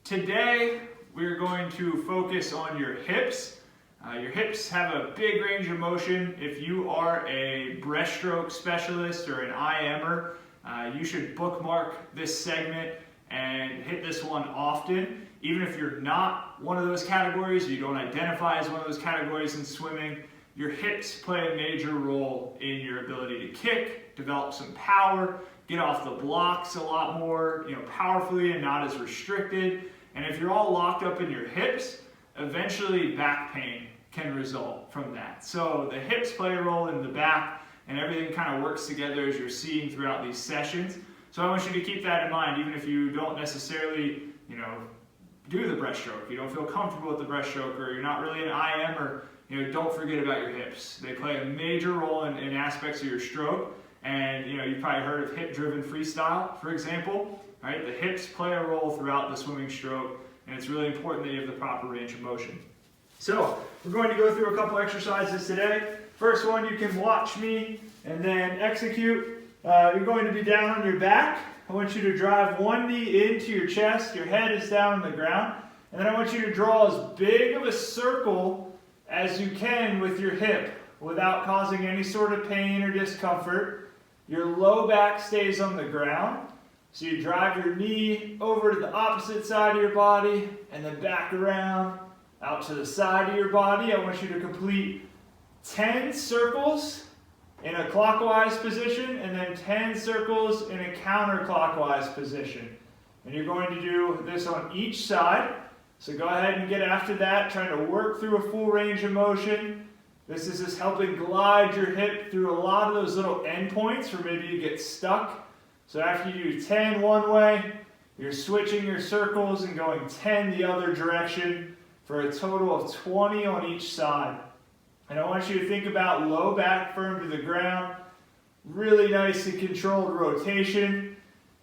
Today, we're going to focus on your hips. Your hips have a big range of motion. If you are a breaststroke specialist or an IMer, you should bookmark this segment and hit this one often. Even if you're not one of those categories, you don't identify as one of those categories in swimming, your hips play a major role in your ability to kick, develop some power, get off the blocks a lot more, powerfully and not as restricted. And if you're all locked up in your hips, eventually back pain can result from that. So the hips play a role in the back, and everything kind of works together as you're seeing throughout these sessions. So I want you to keep that in mind, even if you don't necessarily, do the breaststroke, you don't feel comfortable with the breaststroke, or you're not really an IM, or don't forget about your hips. They play a major role in aspects of your stroke. And you've probably heard of hip-driven freestyle, for example. Right? The hips play a role throughout the swimming stroke, and it's really important that you have the proper range of motion. So we're going to go through a couple exercises today. First one, you can watch me and then execute. You're going to be down on your back. I want you to drive one knee into your chest. Your head is down on the ground. And then I want you to draw as big of a circle as you can with your hip without causing any sort of pain or discomfort. Your low back stays on the ground. So you drive your knee over to the opposite side of your body and then back around out to the side of your body. I want you to complete 10 circles in a clockwise position and then 10 circles in a counterclockwise position. And you're going to do this on each side. So go ahead and get after that, trying to work through a full range of motion. This is just helping glide your hip through a lot of those little endpoints where maybe you get stuck. So after you do 10 one way, you're switching your circles and going 10 the other direction for a total of 20 on each side. And I want you to think about low back firm to the ground, really nice and controlled rotation,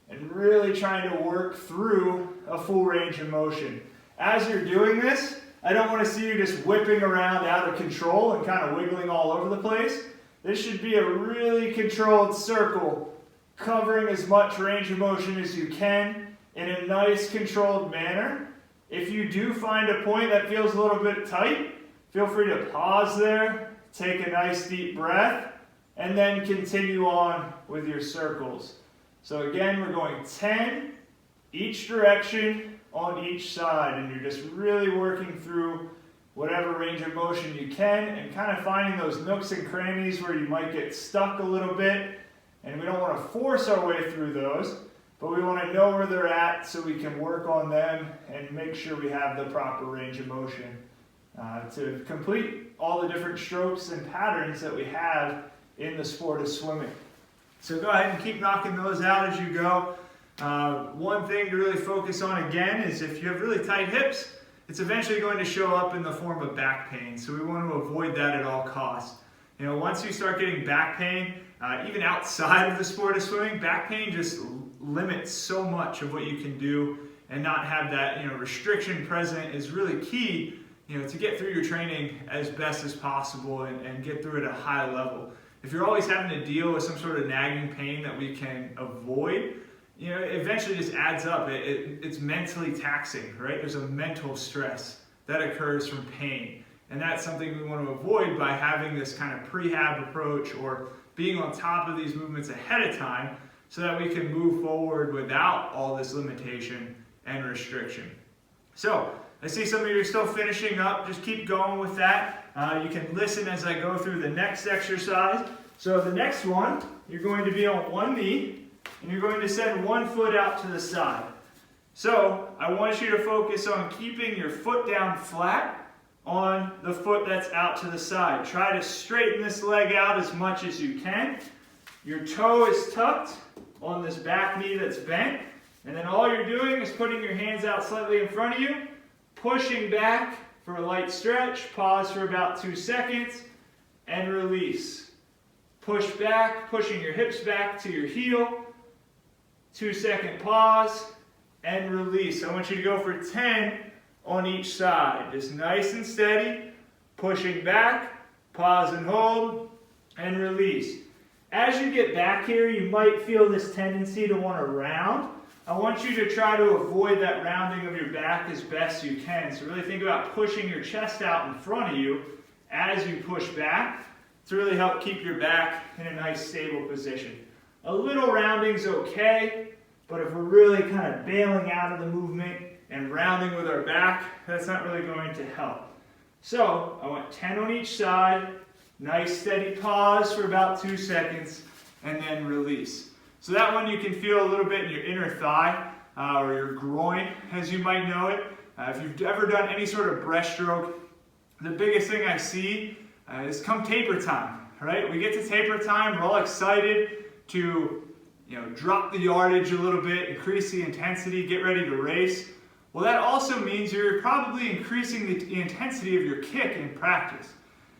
and really trying to work through a full range of motion. As you're doing this, I don't want to see you just whipping around out of control and kind of wiggling all over the place. This should be a really controlled circle, covering as much range of motion as you can in a nice controlled manner. If you do find a point that feels a little bit tight, feel free to pause there, take a nice deep breath, and then continue on with your circles. So again, we're going 10 each direction on each side, and you're just really working through whatever range of motion you can and kind of finding those nooks and crannies where you might get stuck a little bit. And we don't want to force our way through those, but we want to know where they're at so we can work on them and make sure we have the proper range of motion to complete all the different strokes and patterns that we have in the sport of swimming. So go ahead and keep knocking those out as you go. One thing to really focus on again is if you have really tight hips, it's eventually going to show up in the form of back pain. So we want to avoid that at all costs. Once you start getting back pain, even outside of the sport of swimming, back pain just limits so much of what you can do, and not have that restriction present is really key to get through your training as best as possible and get through at a high level. If you're always having to deal with some sort of nagging pain that we can avoid, it eventually just adds up. It's mentally taxing, right? There's a mental stress that occurs from pain. And that's something we want to avoid by having this kind of prehab approach or being on top of these movements ahead of time so that we can move forward without all this limitation and restriction. So I see some of you are still finishing up. Just keep going with that. You can listen as I go through the next exercise. So the next one, you're going to be on one knee and you're going to send one foot out to the side. So I want you to focus on keeping your foot down flat on the foot that's out to the side. Try to straighten this leg out as much as you can. Your toe is tucked on this back knee that's bent. And then all you're doing is putting your hands out slightly in front of you, pushing back for a light stretch, pause for about 2 seconds, and release. Push back, pushing your hips back to your heel, 2-second pause, and release. I want you to go for 10 on each side. Just nice and steady, pushing back, pause and hold, and release. As you get back here, you might feel this tendency to want to round. I want you to try to avoid that rounding of your back as best you can. So really think about pushing your chest out in front of you as you push back to really help keep your back in a nice stable position. A little rounding's okay, but if we're really kind of bailing out of the movement and rounding with our back, that's not really going to help. So I want 10 on each side, nice steady pause for about 2 seconds, and then release. So that one you can feel a little bit in your inner thigh or your groin, as you might know it. If you've ever done any sort of breaststroke, the biggest thing I see is come taper time, right? We get to taper time, we're all excited to drop the yardage a little bit, increase the intensity, get ready to race. Well, that also means you're probably increasing the intensity of your kick in practice.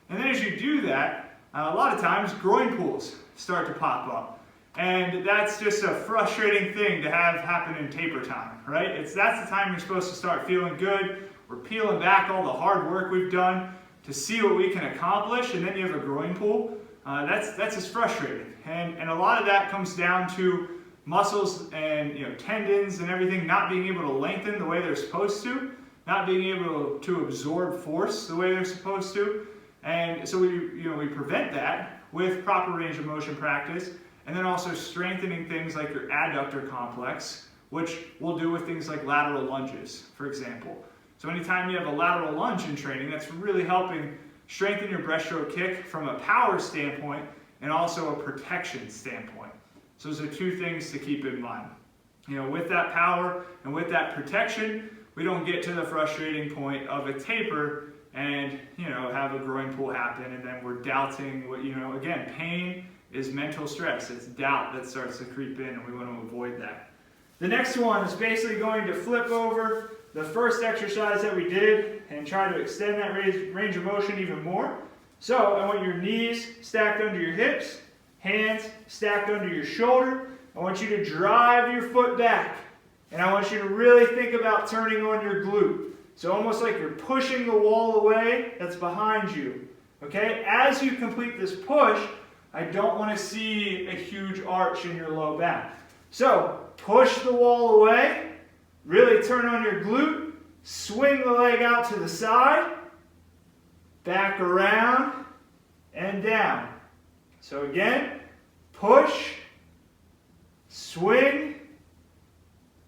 And then as you do that, a lot of times groin pulls start to pop up. And that's just a frustrating thing to have happen in taper time, right? That's the time you're supposed to start feeling good. We're peeling back all the hard work we've done to see what we can accomplish, and then you have a groin pull. That's just frustrating. And a lot of that comes down to muscles and tendons and everything not being able to lengthen the way they're supposed to, not being able to absorb force the way they're supposed to. And so we prevent that with proper range of motion practice, and then also strengthening things like your adductor complex, which we'll do with things like lateral lunges, for example. So anytime you have a lateral lunge in training, that's really helping strengthen your breaststroke kick from a power standpoint and also a protection standpoint. So those are two things to keep in mind. With that power and with that protection, we don't get to the frustrating point of a taper and have a groin pull happen, and then we're doubting what again, pain is mental stress. It's doubt that starts to creep in, and we want to avoid that. The next one is basically going to flip over the first exercise that we did and try to extend that range of motion even more. So I want your knees stacked under your hips, hands stacked under your shoulder. I want you to drive your foot back, and I want you to really think about turning on your glute. So almost like you're pushing the wall away that's behind you. Okay? As you complete this push, I don't want to see a huge arch in your low back. So push the wall away, really turn on your glute, swing the leg out to the side, back around, and down. So again, push, swing,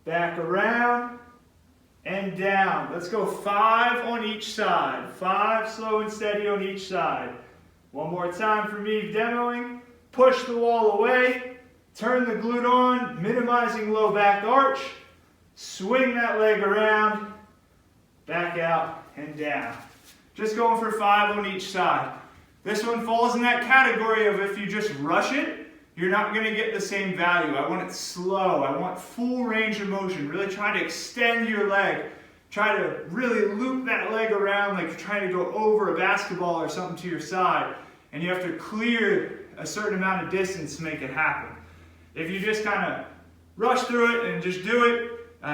back around, and down. Let's go 5 on each side. 5 slow and steady on each side. One more time for me demoing. Push the wall away, turn the glute on, minimizing low back arch, swing that leg around, back out and down. Just going for 5 on each side. This one falls in that category of if you just rush it, you're not going to get the same value. I want it slow. I want full range of motion. Really try to extend your leg. Try to really loop that leg around like you're trying to go over a basketball or something to your side. And you have to clear a certain amount of distance to make it happen. If you just kind of rush through it and just do it,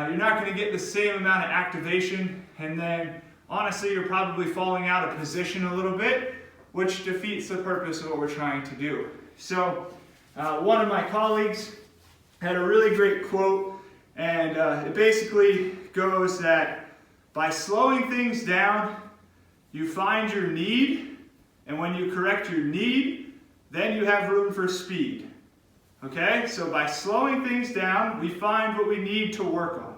you're not going to get the same amount of activation. And then, honestly, you're probably falling out of position a little bit, which defeats the purpose of what we're trying to do. So, one of my colleagues had a really great quote, and it basically goes that by slowing things down, you find your need, and when you correct your need, then you have room for speed. Okay? So by slowing things down, we find what we need to work on.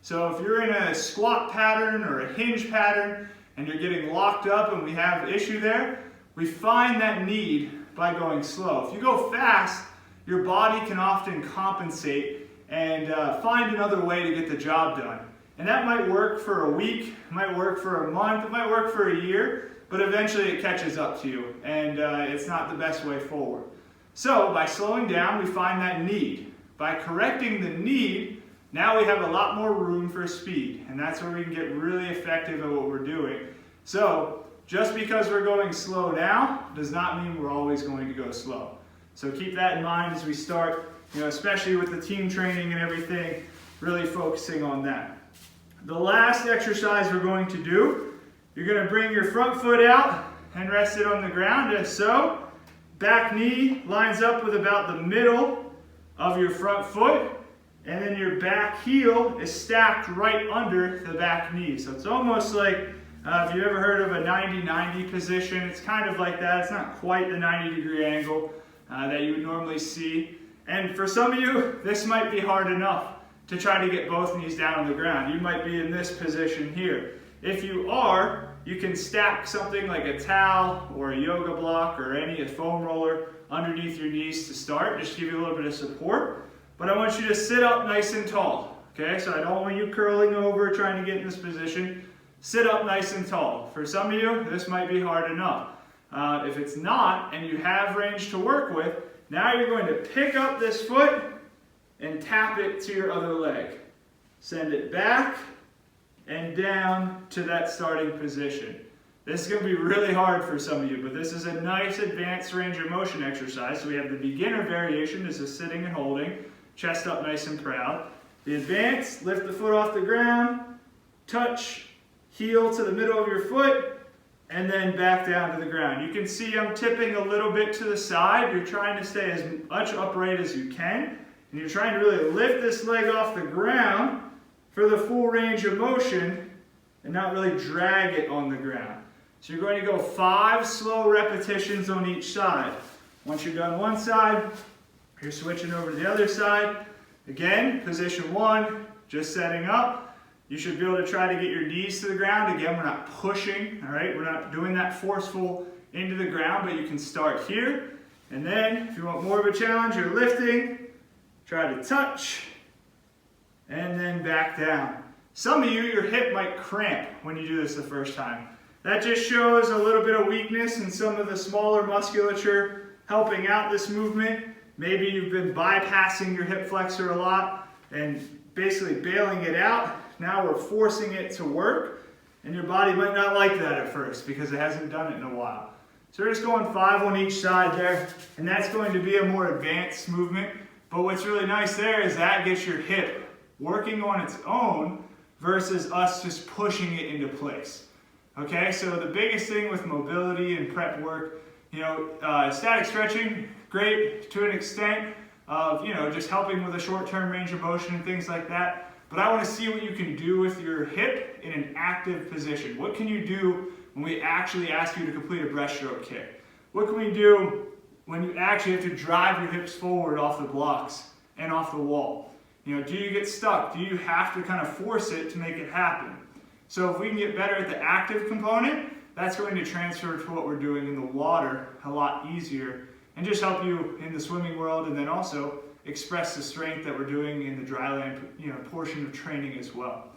So if you're in a squat pattern or a hinge pattern, and you're getting locked up and we have an issue there, we find that need by going slow. If you go fast, your body can often compensate and find another way to get the job done. And that might work for a week, it might work for a month, it might work for a year, but eventually it catches up to you, and it's not the best way forward. So by slowing down, we find that need. By correcting the need, now we have a lot more room for speed, and that's where we can get really effective at what we're doing. So just because we're going slow now does not mean we're always going to go slow. So keep that in mind as we start, especially with the team training and everything, really focusing on that. The last exercise we're going to do, you're going to bring your front foot out and rest it on the ground as so. Back knee lines up with about the middle of your front foot, and then your back heel is stacked right under the back knee. So it's almost like, if you've ever heard of a 90-90 position, it's kind of like that. It's not quite the 90-degree angle that you would normally see. And for some of you, this might be hard enough to try to get both knees down on the ground. You might be in this position here. If you are, you can stack something like a towel or a yoga block or a foam roller underneath your knees to start, just to give you a little bit of support. But I want you to sit up nice and tall, okay? So I don't want you curling over trying to get in this position. Sit up nice and tall. For some of you, this might be hard enough. If it's not, and you have range to work with, now you're going to pick up this foot and tap it to your other leg. Send it back and down to that starting position. This is going to be really hard for some of you, but this is a nice advanced range of motion exercise. So we have the beginner variation, this is sitting and holding, chest up nice and proud. The advanced, lift the foot off the ground, touch heel to the middle of your foot, and then back down to the ground. You can see I'm tipping a little bit to the side. You're trying to stay as much upright as you can, and you're trying to really lift this leg off the ground for the full range of motion and not really drag it on the ground. So you're going to go 5 slow repetitions on each side. Once you're done one side, you're switching over to the other side. Again, position 1, just setting up. You should be able to try to get your knees to the ground. Again, we're not pushing, all right? We're not doing that forceful into the ground, but you can start here. And then, if you want more of a challenge, you're lifting, try to touch, and then back down. Some of you, your hip might cramp when you do this the first time. That just shows a little bit of weakness in some of the smaller musculature helping out this movement. Maybe you've been bypassing your hip flexor a lot and basically bailing it out. Now we're forcing it to work, and your body might not like that at first because it hasn't done it in a while. So we're just going 5 on each side there, and that's going to be a more advanced movement. But what's really nice there is that gets your hip working on its own versus us just pushing it into place. Okay, so the biggest thing with mobility and prep work, static stretching, great to an extent of, just helping with a short-term range of motion and things like that. But I want to see what you can do with your hip in an active position. What can you do when we actually ask you to complete a breaststroke kick? What can we do when you actually have to drive your hips forward off the blocks and off the wall? Do you get stuck? Do you have to kind of force it to make it happen? So if we can get better at the active component, that's going to transfer to what we're doing in the water a lot easier and just help you in the swimming world, and then also express the strength that we're doing in the dryland portion of training as well.